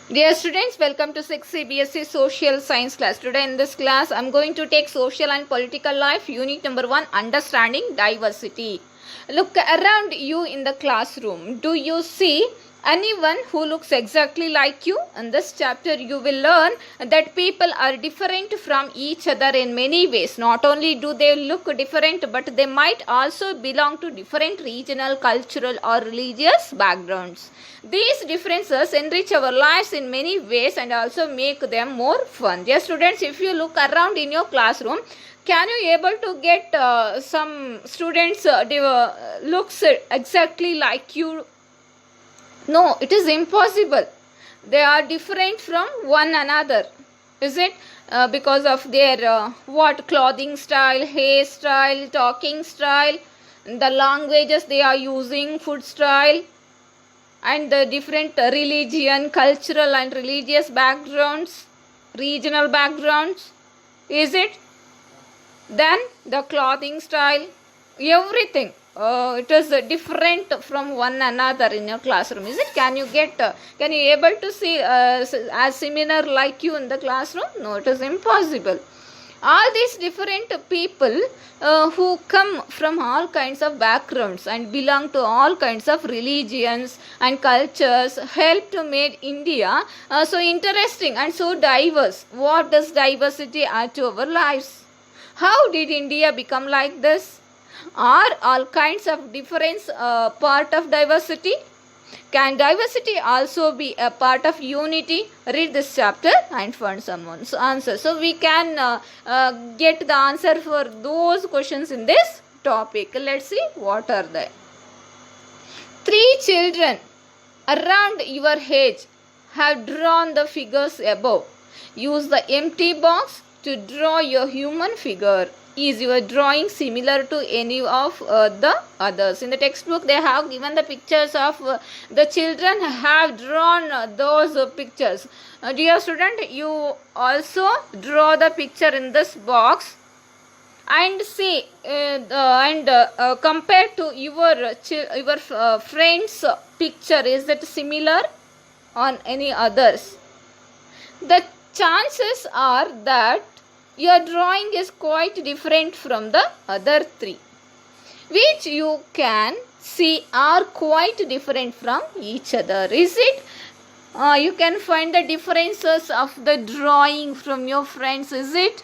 Dear students, welcome to 6th CBSE Social Science class. Today in this class, I am going to take Social and Political Life, Unit number 1, Understanding Diversity. Look around you in the classroom. Do you see anyone who looks exactly like you? In this chapter, you will learn that people are different from each other in many ways. Not only do they look different, but they might also belong to different regional, cultural, or religious backgrounds. These differences enrich our lives in many ways and also make them more fun. Dear students, if you look around in your classroom, can you able to get some students looks exactly like you? No, it is impossible. They are different from one another. Is it? Because of their clothing style, hairstyle, talking style, the languages they are using, food style, and the different religion, cultural and religious backgrounds, regional backgrounds. Is it? Then the clothing style, everything. It is different from one another in your classroom. Is it? Can you able to see as similar like you in the classroom? No, it is impossible. All these different people who come from all kinds of backgrounds and belong to all kinds of religions and cultures help to make India so interesting and so diverse. What does diversity add to our lives? How did India become like this? Are all kinds of difference part of diversity? Can diversity also be a part of unity? Read this chapter and find someone's answer. So we can get the answer for those questions in this topic. Let's see what are they. 3 children around your age have drawn the figures above. Use the empty box to draw your human figure. Is your drawing similar to any of the others? In the textbook, they have given the pictures of the children have drawn those pictures. Dear student, you also draw the picture in this box and see compare to your friend's picture. Is it similar on any others? The chances are that your drawing is quite different from the other 3, which you can see are quite different from each other. Is it? You can find the differences of the drawing from your friends. Is it?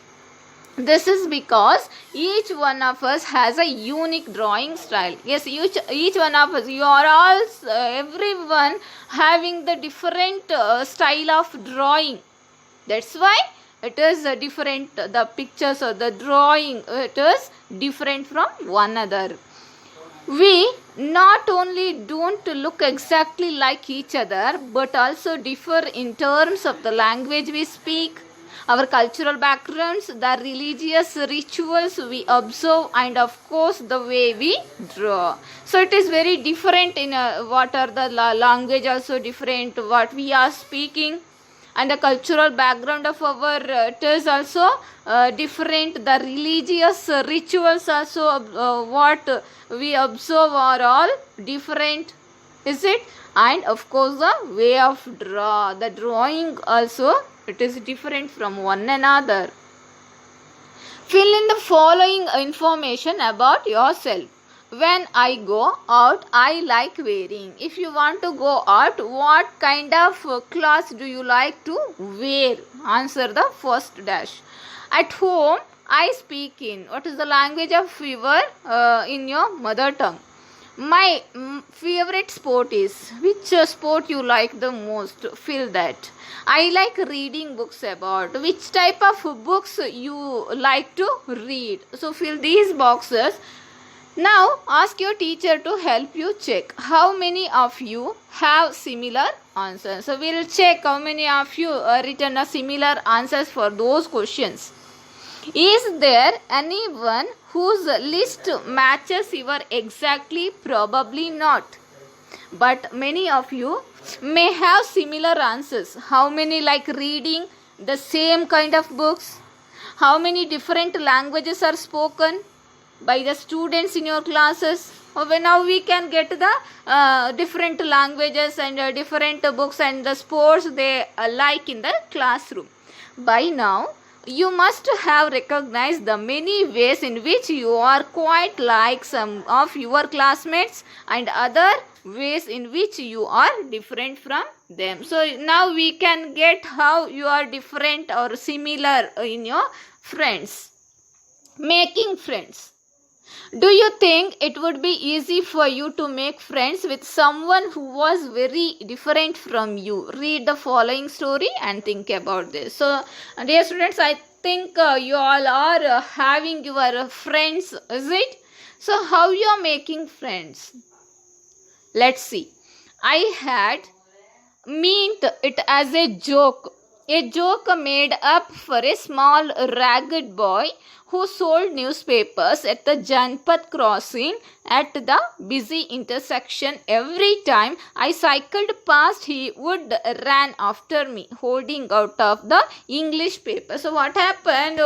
This is because each one of us has a unique drawing style. Yes, each one of us, you are all, everyone having the different style of drawing. That's why it is different, the pictures or the drawing, it is different from one another. We not only don't look exactly like each other, but also differ in terms of the language we speak, our cultural backgrounds, the religious rituals we observe, and of course the way we draw. So it is very different in what are the language also different, what we are speaking, and the cultural background of our it is also different. The religious rituals also what we observe are all different. Is it? And of course the way of the drawing also it is different from one another. Fill in the following information about yourself. When I go out, I like wearing. If you want to go out, what kind of clothes do you like to wear? Answer the first dash. At home, I speak in. What is the language of your in your mother tongue? My favorite sport is. Which sport you like the most? Fill that. I like reading books about. Which type of books you like to read? So fill these boxes. Now ask your teacher to help you check how many of you have similar answers. So we will check how many of you written a similar answers for those questions. Is there anyone whose list matches your exactly? Probably not. But many of you may have similar answers. How many like reading the same kind of books? How many different languages are spoken by the students in your classes? Now we can get the different languages and different books and the sports they like in the classroom. By now, you must have recognized the many ways in which you are quite like some of your classmates and other ways in which you are different from them. So now we can get how you are different or similar in your friends. Making friends. Do you think it would be easy for you to make friends with someone who was very different from you? Read the following story and think about this. So, dear students, I think you all are having your friends, is it? So, how you are making friends? Let's see. I had meant it as a joke made up for a small ragged boy who sold newspapers at the Janpat crossing at the busy intersection. Every time I cycled past, he would run after me, holding out of the English paper. So what happened?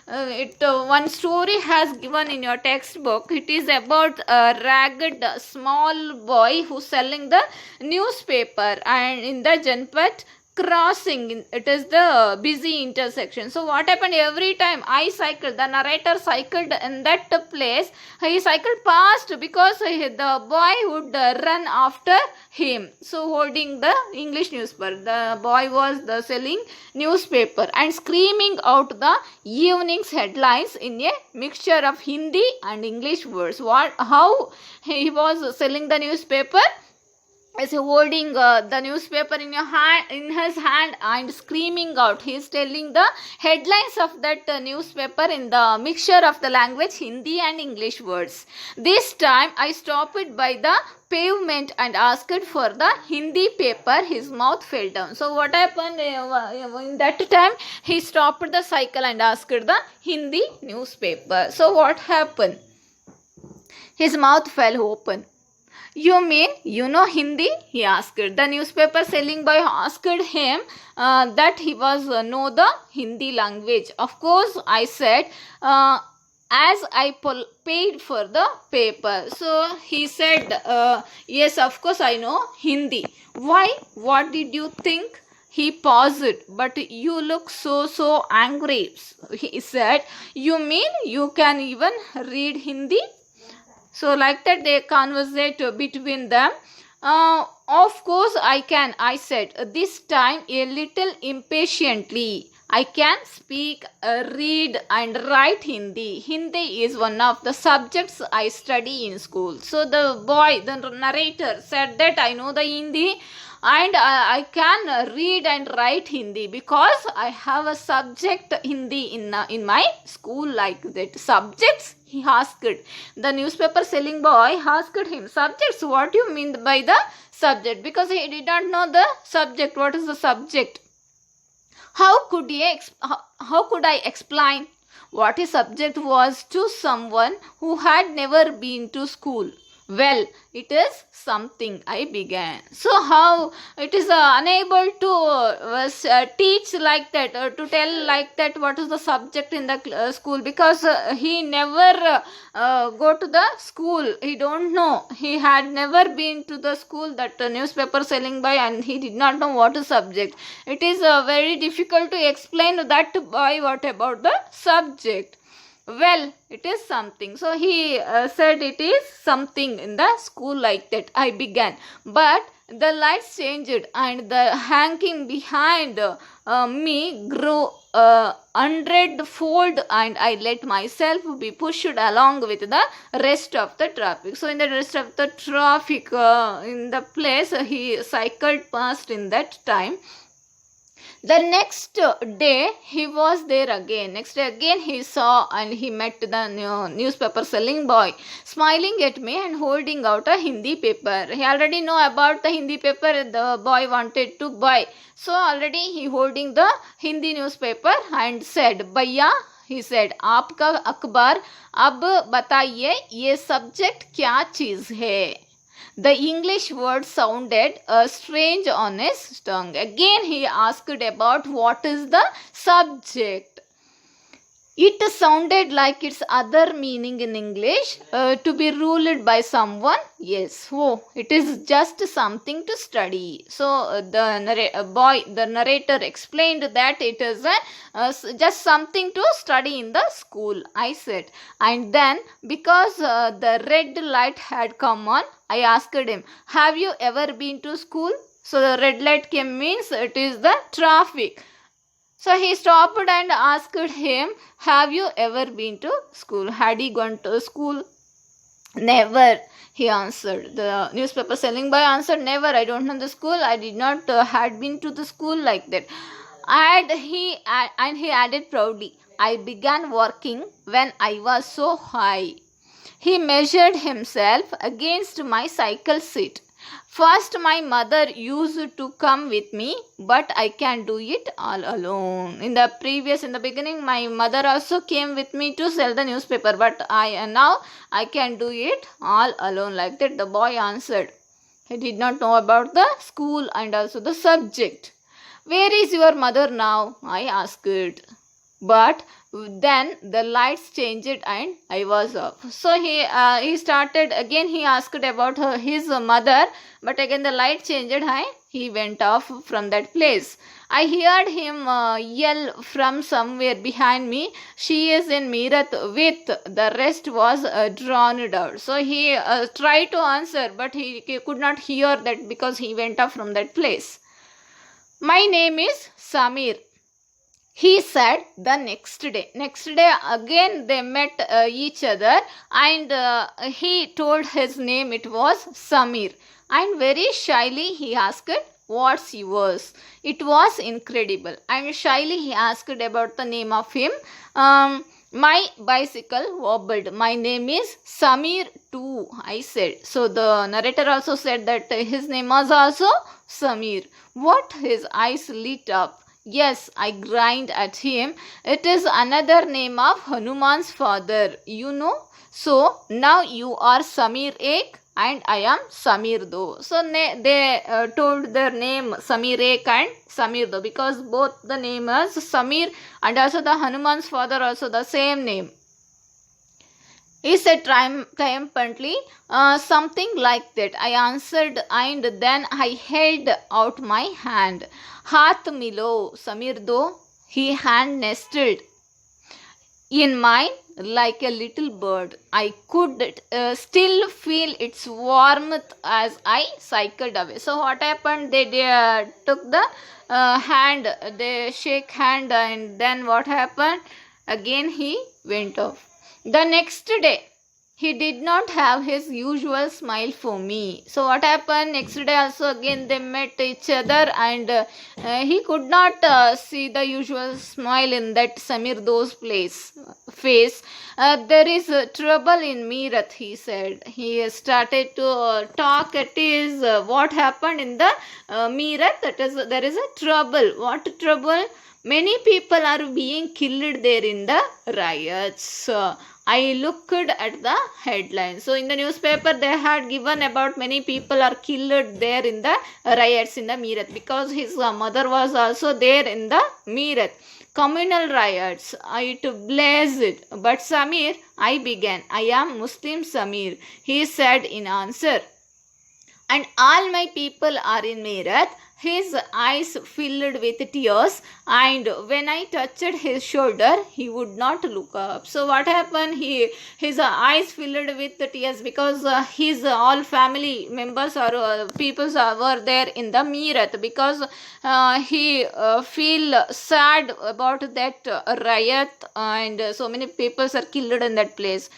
One story has given in your textbook. It is about a ragged small boy who's selling the newspaper, and in the Janpat crossing, it is the busy intersection. So what happened? Every time I cycled, the narrator cycled in that place, he cycled past because the boy would run after him, so holding the English newspaper. The boy was selling newspaper and screaming out the evening's headlines in a mixture of Hindi and English words. How he was selling the newspaper? Is holding the newspaper in his hand and screaming out. He is telling the headlines of that newspaper in the mixture of the language Hindi and English words. This time I stopped by the pavement and asked for the Hindi paper. His mouth fell down. So what happened in that time? He stopped the cycle and asked the Hindi newspaper. So what happened? His mouth fell open. You mean you know Hindi? He asked. The newspaper selling boy asked him that he was know the Hindi language. Of course, I said, as I paid for the paper. So he said, yes, of course I know Hindi. Why? What did you think? He paused. But you look so angry. He said, you mean you can even read Hindi? So like that they conversate between them. Of course I can, I said, this time a little impatiently. I can speak, read and write Hindi. Hindi is one of the subjects I study in school. So the boy, the narrator said that I know the Hindi and I can read and write Hindi because I have a subject Hindi in my school like that. Subjects? He asked. The newspaper selling boy asked him, subjects, what do you mean by the subject? Because he did not know the subject. What is the subject? How could I explain what a subject was to someone who had never been to school? Well, it is something, I began. So how it is unable to teach like that or to tell like that what is the subject in the school, because he never go to the school. He don't know. He had never been to the school, that newspaper selling boy, and he did not know what is subject. It is very difficult to explain that boy what about the subject. Well, it is something. So he said it is something in the school like that. I began. But the lights changed and the hanging behind me grew 100-fold, and I let myself be pushed along with the rest of the traffic. So in the rest of the traffic in the place he cycled past in that time. The next day he was there again. Next day again he saw and he met the newspaper selling boy smiling at me and holding out a Hindi paper. He already know about the Hindi paper the boy wanted to buy. So already he holding the Hindi newspaper and said, Bhaiya, he said, आपका अखबार, अब बताइए ये subject क्या चीज़ है? The English word sounded strange on his tongue. Again he asked about what is the subject. It sounded like its other meaning in English, to be ruled by someone. Yes, oh, it is just something to study. So the narrator explained that it is just something to study in the school. I said, and then because the red light had come on, I asked him, "Have you ever been to school?" So the red light came means it is the traffic. So he stopped and asked him, "Have you ever been to school? Had he gone to school?" "Never," he answered. The newspaper selling boy answered, "Never. I don't know the school. I did not had been to the school like that." And he added proudly, "I began working when I was so high." He measured himself against my cycle seat. "First, my mother used to come with me, but I can do it all alone." In the beginning, my mother also came with me to sell the newspaper, but now I can do it all alone. Like that, the boy answered. He did not know about the school and also the subject. "Where is your mother now?" I asked. But then the lights changed and I was off. So he started again. He asked about his mother, but again the light changed and he went off from that place. I heard him yell from somewhere behind me, "She is in Meerut with." The rest was drowned out. So he tried to answer, but he could not hear that because he went off from that place. "My name is Samir," he said the next day. Next day again they met each other, and he told his name. It was Samir, and very shyly he asked, "What's yours?" It was incredible. And shyly he asked about the name of him. My bicycle wobbled. "My name is Samir too," I said. So the narrator also said that his name was also Samir. What? His eyes lit up. "Yes," I grinned at him. "It is another name of Hanuman's father, you know. So now you are Samir Ek and I am Samir Do." So they told their name Samir Ek and Samir Do because both the name is Samir and also the Hanuman's father also the same name. He said triumphantly, "Something like that," I answered, and then I held out my hand. "Hath milo, Samir Do." He hand nestled in mine like a little bird. I could still feel its warmth as I cycled away. So what happened? They took the hand, they shake hand, and then what happened? Again he went off. The next day, he did not have his usual smile for me. So what happened? Next day also again they met each other, and he could not see the usual smile in that Samir Do's face. "There is trouble in Meerut," he said. He started to talk at his what happened in the Meerut. That is, there is a trouble. What trouble? Many people are being killed there in the riots. I looked at the headline. So in the newspaper they had given about many people are killed there in the riots in the Meerut because his mother was also there in the Meerut. Communal riots. It blazed. "But Samir," I began. "I am Muslim Samir," he said in answer. "And all my people are in Meerut." His eyes filled with tears, and when I touched his shoulder, he would not look up. So what happened? His eyes filled with tears because his all family members or people were there in the Meerut because he feel sad about that riot, and so many people are killed in that place.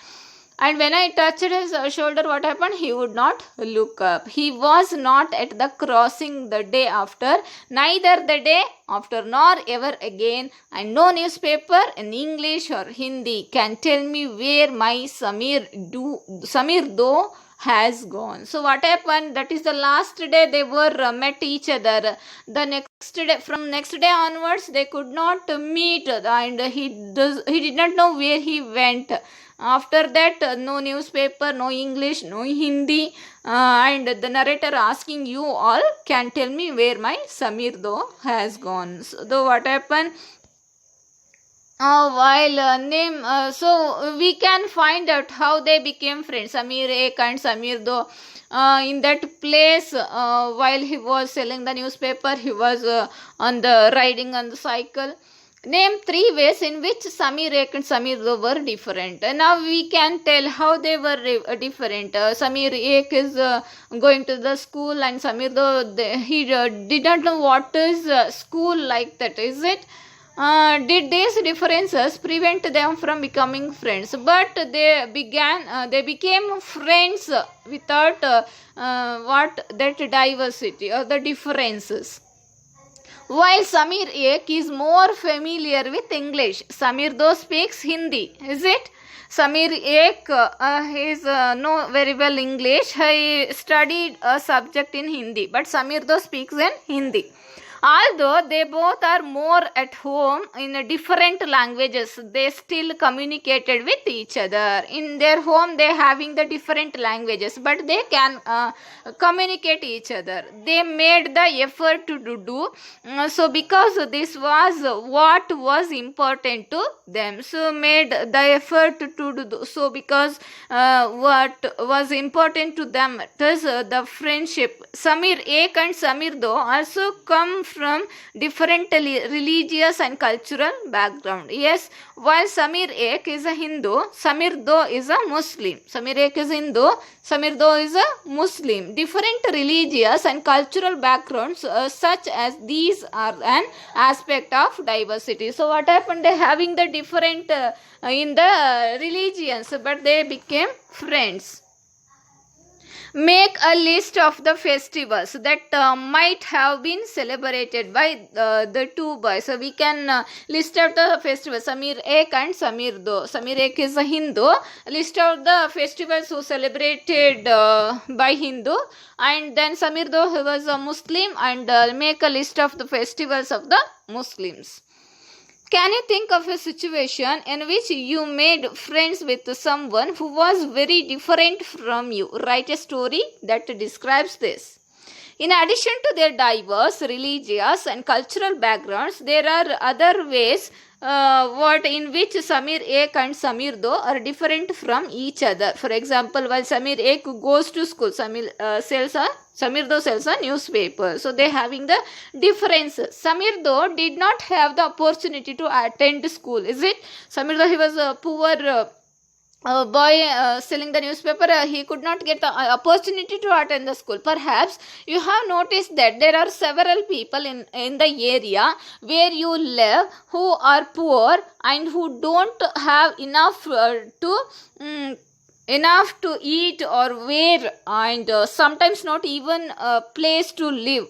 And when I touched his shoulder, what happened? He would not look up. He was not at the crossing the day after, neither the day after nor ever again, and no newspaper in English or Hindi can tell me where my Samir Do has gone. So what happened? That is the last day they were met each other. The next day, from next day onwards, they could not meet, and he did not know where he went. After that, no newspaper, no English, no Hindi, and the narrator asking, "You all can tell me where my Samir Do has gone." So what happened? While name, so we can find out how they became friends. Samir Ek and Samir Do. In that place, while he was selling the newspaper, he was on the riding on the cycle. Name three ways in which Samir Ek and Samir Do were different. Now we can tell how they were different. Samir Ek is going to the school, and Samir Do, he did not know what is school like that. Is it? Did these differences prevent them from becoming friends? But they became friends without what that diversity or the differences. While Samir Ek is more familiar with English, Samir Do speaks Hindi. Is it? Samir Ek is know very well English. He studied a subject in Hindi, but Samir Do speaks in Hindi. Although they both are more at home in different languages, they still communicated with each other. In their home, they having the different languages, but they can communicate each other. They made the effort to do so because this was what was important to them. So made the effort to do so because what was important to them. It is the friendship. Samir Ek and Samir Do also come from different religious and cultural background. Yes, while Samir Ek is a Hindu, Samir Do is a Muslim. Samir Ek is Hindu, Samir Do is a Muslim. Different religious and cultural backgrounds such as these are an aspect of diversity. So what happened? They having the different in the religions, but they became friends. Make a list of the festivals that might have been celebrated by the two boys. So we can list out the festivals. Samir Ek and Samir Do. Samir Ek is a Hindu. List out the festivals who celebrated by Hindu, and then Samir Do, who was a Muslim, and make a list of the festivals of the Muslims. Can you think of a situation in which you made friends with someone who was very different from you? Write a story that describes this. In addition to their diverse religious and cultural backgrounds, there are other ways in which Samir Ek and Samir Do are different from each other. For example, while Samir Ek goes to school, Samir Do sells a newspaper. So they having the differences. Samir Do did not have the opportunity to attend school. Is it? Samir Do, he was a poor boy selling the newspaper. He could not get the opportunity to attend the school. Perhaps you have noticed that there are several people in the area where you live who are poor and who don't have enough to eat or wear, and sometimes not even a place to live.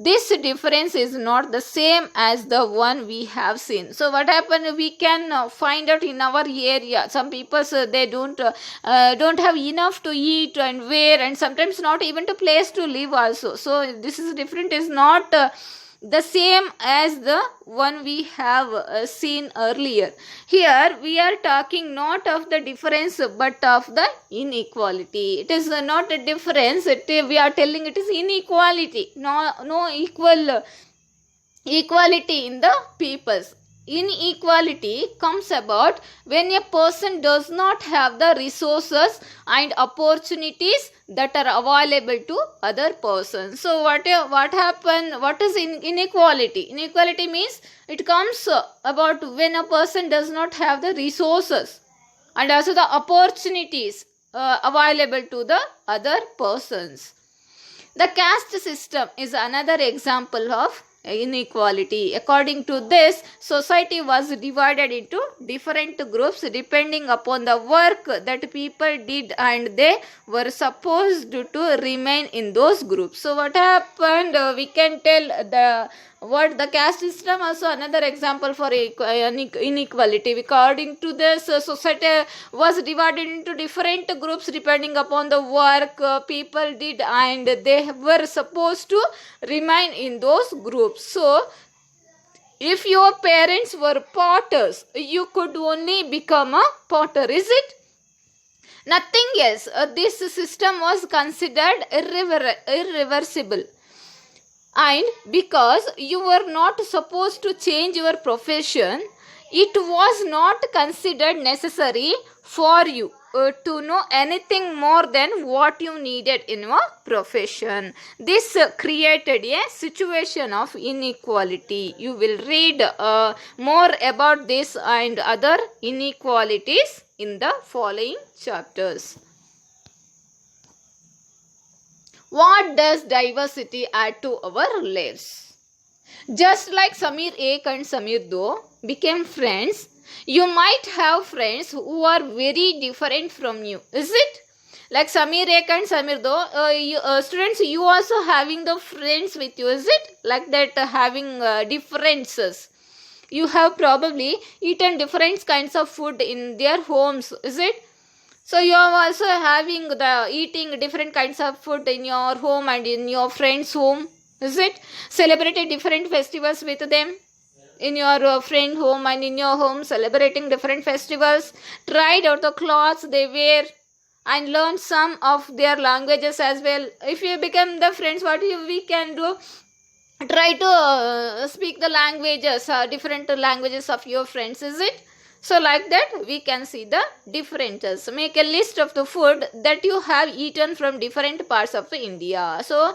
This difference is not the same as the one we have seen. So what happened? We can find out in our area. Some people they don't have enough to eat and wear, and sometimes not even to place to live also. So this is different. Is not the same as the one we have seen earlier. Here we are talking not of the difference but of the inequality. It is not a difference. We are telling it is inequality. No equality in the peoples. Inequality comes about when a person does not have the resources and opportunities that are available to other persons. So what happened? What is inequality? Inequality means it comes about when a person does not have the resources and also the opportunities available to the other persons. The caste system is another example of inequality. According to this, society was divided into different groups depending upon the work that people did, and they were supposed to remain in those groups. So what happened? We can tell the caste system also another example for inequality. According to this, society was divided into different groups depending upon the work people did, and they were supposed to remain in those groups. So if your parents were potters, you could only become a potter. Is it? Nothing else. This system was considered irreversible. And because you were not supposed to change your profession, It was not considered necessary for you to know anything more than what you needed in your profession. This created a situation of inequality. You will read more about this and other inequalities in the following chapters. What does diversity add to our lives? Just like Samir Ek and Samir Do became friends, you might have friends who are very different from you. Is it? Like Samir Ek and Samir Do, students, you also having the friends with you. Is it? Like that, having differences. You have probably eaten different kinds of food in their homes. Is it? So you are also having the eating different kinds of food in your home and in your friend's home. Is it? Celebrated different festivals with them in your friend home and in your home, celebrating different festivals. Tried out the clothes they wear and learned some of their languages as well. If you become the friends, what we can do? Try to speak the languages, different languages of your friends. Is it? So like that we can see the differences. Make a list of the food that you have eaten from different parts of India. So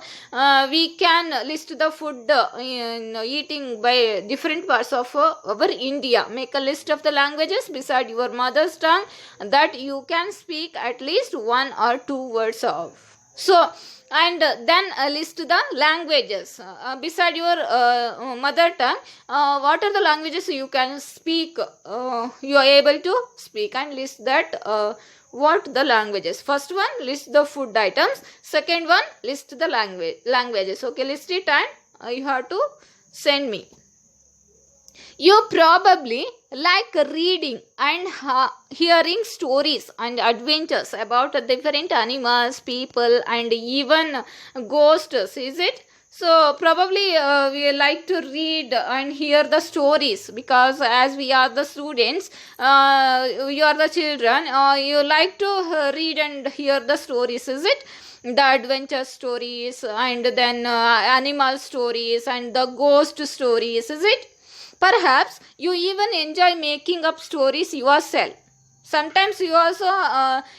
we can list the food eating by different parts of our India. Make a list of the languages beside your mother's tongue that you can speak at least one or two words of. So and then list the languages beside your mother tongue. What are the languages you can speak, you are able to speak, and list that what the languages. First one, list the food items. Second one, list the languages. Okay, list it and you have to send me. You probably like reading and hearing stories and adventures about different animals, people, and even ghosts. Is it? So probably we like to read and hear the stories, because as we are the students, you are the children, you like to read and hear the stories. Is it? The adventure stories and then animal stories and the ghost stories. Is it? Perhaps you even enjoy making up stories yourself. Sometimes you also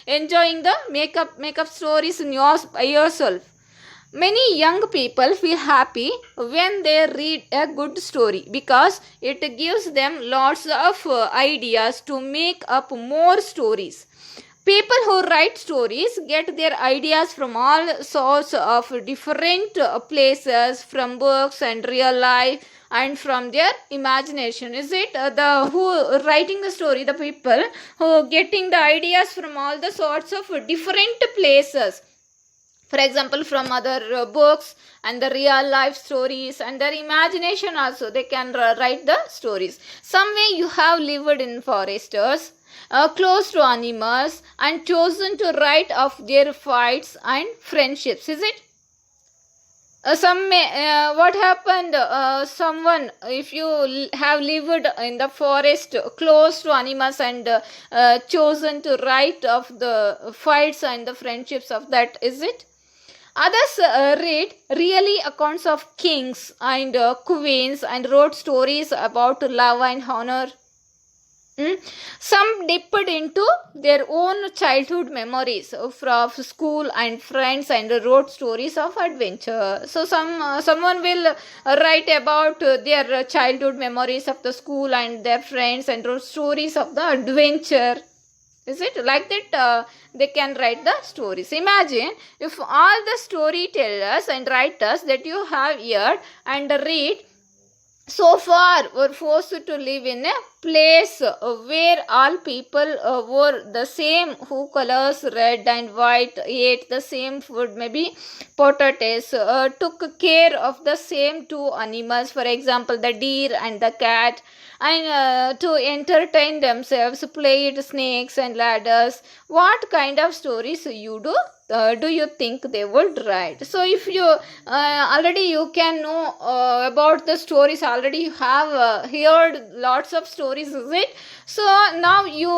enjoying the make up stories in yourself. Many young people feel happy when they read a good story, because it gives them lots of ideas to make up more stories. People who write stories get their ideas from all sorts of different places, from books and real life, and from their imagination. Is it? The who writing the story, the people who getting the ideas from all the sorts of different places. For example, from other books and the real life stories and their imagination also, they can write the stories. Some way you have lived in foresters, close to animals, and chosen to write of their fights and friendships. Is it? What happened, someone, if you have lived in the forest close to animals and chosen to write of the fights and the friendships of that. Is it? Others read really accounts of kings and queens and wrote stories about love and honor. Some dipped into their own childhood memories from school and friends and wrote stories of adventure. So someone will write about their childhood memories of the school and their friends and wrote stories of the adventure. Is it? Like that they can write the stories. Imagine if all the storytellers and writers that you have heard and read so far were forced to live in a place where all people wore the same colors, red and white, ate the same food, maybe potatoes, took care of the same two animals, for example the deer and the cat, and to entertain themselves played snakes and ladders. What kind of stories you do do you think they would write? So if you already you can know about the stories, already you have heard lots of stories, is it? So now you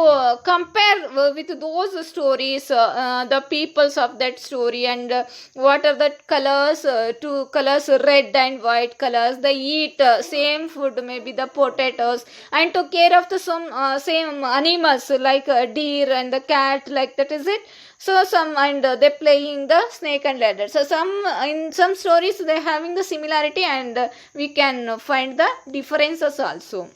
compare with those stories, the peoples of that story, and what are the colors, two colors, red and white colors. They eat same food, maybe the potatoes, and took care of the some same animals like deer and the cat, like that, is it? So some, and they playing the snake and ladder. So some, in some stories they having the similarity, and we can find the differences also.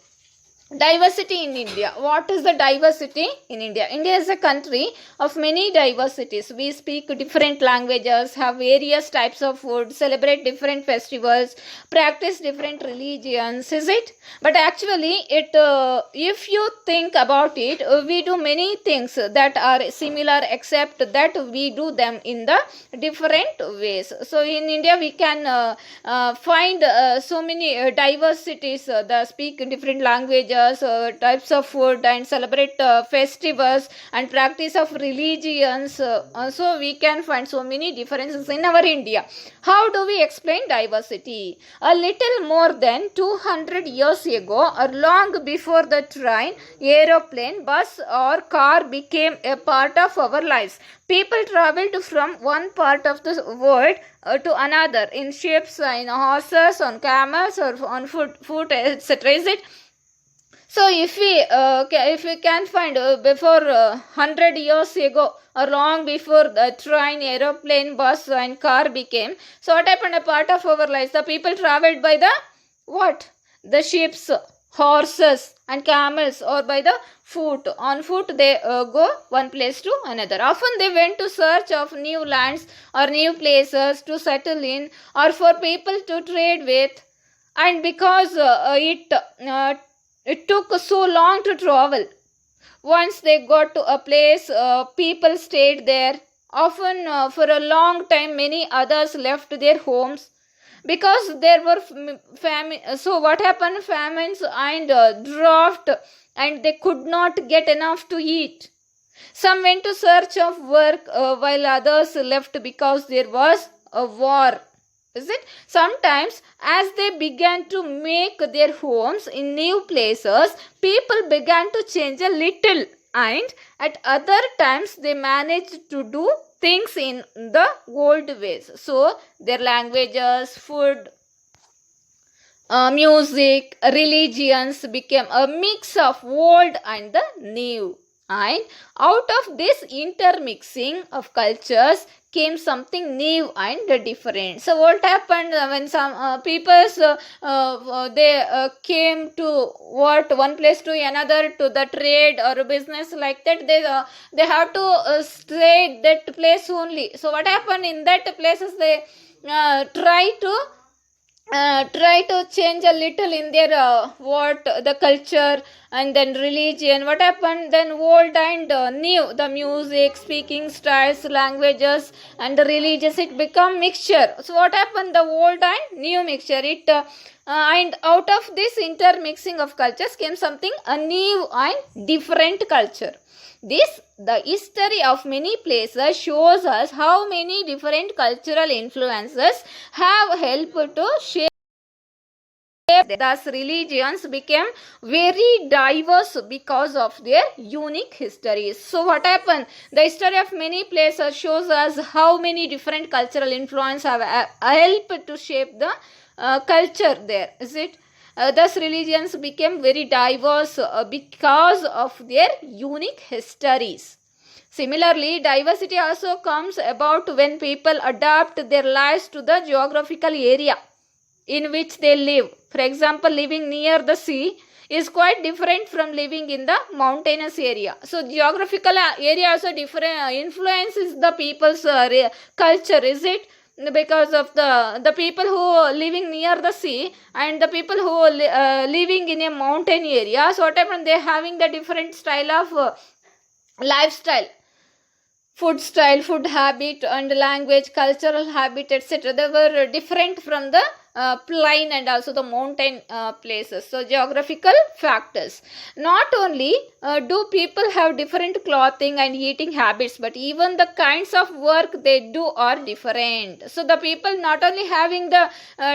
Diversity in India. What is the diversity in India? India is a country of many diversities. We speak different languages, have various types of food, celebrate different festivals, practice different religions, is it? But actually, if you think about it, we do many things that are similar, except that we do them in the different ways. So in India, we can find so many diversities. They speak different languages, types of food, and celebrate festivals, and practice of religions. So we can find so many differences in our India. How do we explain diversity? A little more than 200 years ago, or long before the train, aeroplane, bus or car became a part of our lives, people traveled from one part of the world to another in ships, in horses, on camels, or on foot, etc. Is it? So if we can find before 100 years ago, or long before the train, aeroplane, bus and car became, so what happened? A part of our lives, the people traveled by the what? The ships, horses and camels, or by the foot. On foot they go one place to another. Often they went to search of new lands or new places to settle in, or for people to trade with. And because it took so long to travel, once they got to a place, people stayed there. Often for a long time, many others left their homes because there were famine. So what happened? Famines and drought, and they could not get enough to eat. Some went to search of work, while others left because there was a war. Is it? Sometimes, as they began to make their homes in new places, people began to change a little, and at other times they managed to do things in the old ways. So their languages, food, music, religions became a mix of old and the new. And out of this intermixing of cultures came something new and different. So what happened when some people they came to one place to another, to the trade or business, like that, they have to stay that place only. So what happened in that places, they try to change a little in their the culture and then religion. What happened then? Old and new, the music, speaking styles, languages and the religious, it become mixture. So what happened? The old and new mixture, it and out of this intermixing of cultures came something a new and different culture. The history of many places shows us how many different cultural influences have helped to shape. Thus, religions became very diverse because of their unique histories. So, what happened? The history of many places shows us how many different cultural influences have helped to shape the culture there. Is it? Thus, religions became very diverse because of their unique histories. Similarly, diversity also comes about when people adapt their lives to the geographical area in which they live. For example, living near the sea is quite different from living in the mountainous area. So, geographical area also different influences the people's culture. Is it? Because of the people who living near the sea and the people who living in a mountain area, so what happened? They having the different style of lifestyle, food style, food habit and language, cultural habit, etc. They were different from the plain and also the mountain places. So geographical factors. Not only do people have different clothing and eating habits, but even the kinds of work they do are different. So the people not only having the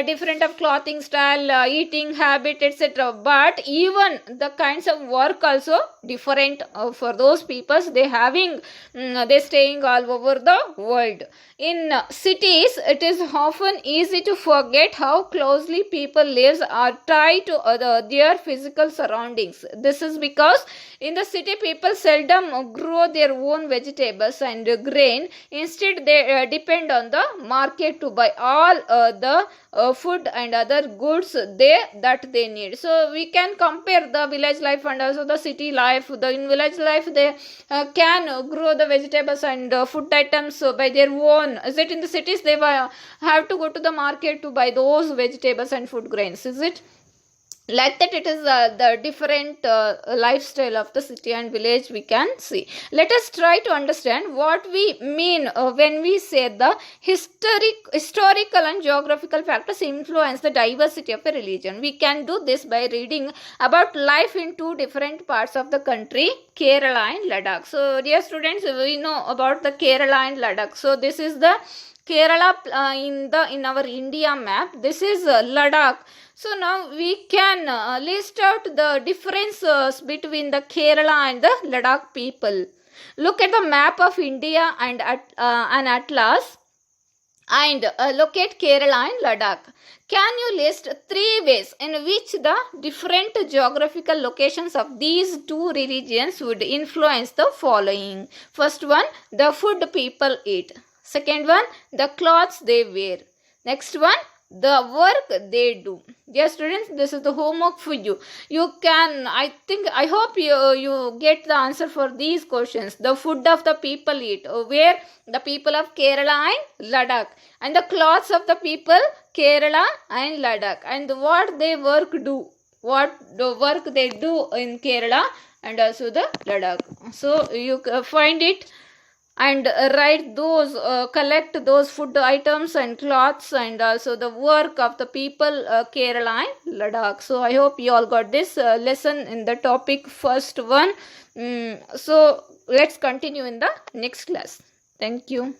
different of clothing style, eating habit, etc., but even the kinds of work also different for those people. They having they staying all over the world. In cities, it is often easy to forget how closely people lives are tied to their physical surroundings. This is because in the city people seldom grow their own vegetables and grain. Instead, they depend on the market to buy all the food and other goods that they need. So we can compare the village life and also the city life. In village life, they can grow the vegetables and food items by their own. Is it in the cities they have to go to the market to buy those vegetables and food grains? Is it like that? It is the different lifestyle of the city and village we can see. Let us try to understand what we mean when we say the historical and geographical factors influence the diversity of a religion. We can do this by reading about life in two different parts of the country, Kerala and Ladakh. So dear students, we know about the Kerala and Ladakh. So this is the Kerala in our India map. This is Ladakh. So now we can list out the differences between the Kerala and the Ladakh people. Look at the map of India and an atlas and locate Kerala and Ladakh. Can you list 3 ways in which the different geographical locations of these two regions would influence the following? First one, the food people eat. Second one, the clothes they wear. Next one, the work they do. Dear students, this is the homework for you. You can, I hope you get the answer for these questions. The food of the people eat, where the people of Kerala and Ladakh, and the clothes of the people Kerala and Ladakh, and what they work do, what the work they do in Kerala and also the Ladakh. So you find it and write those, collect those food items and cloths and also the work of the people Kerala and Ladakh. So I hope you all got this lesson in the topic first one. So let's continue in the next class. Thank you.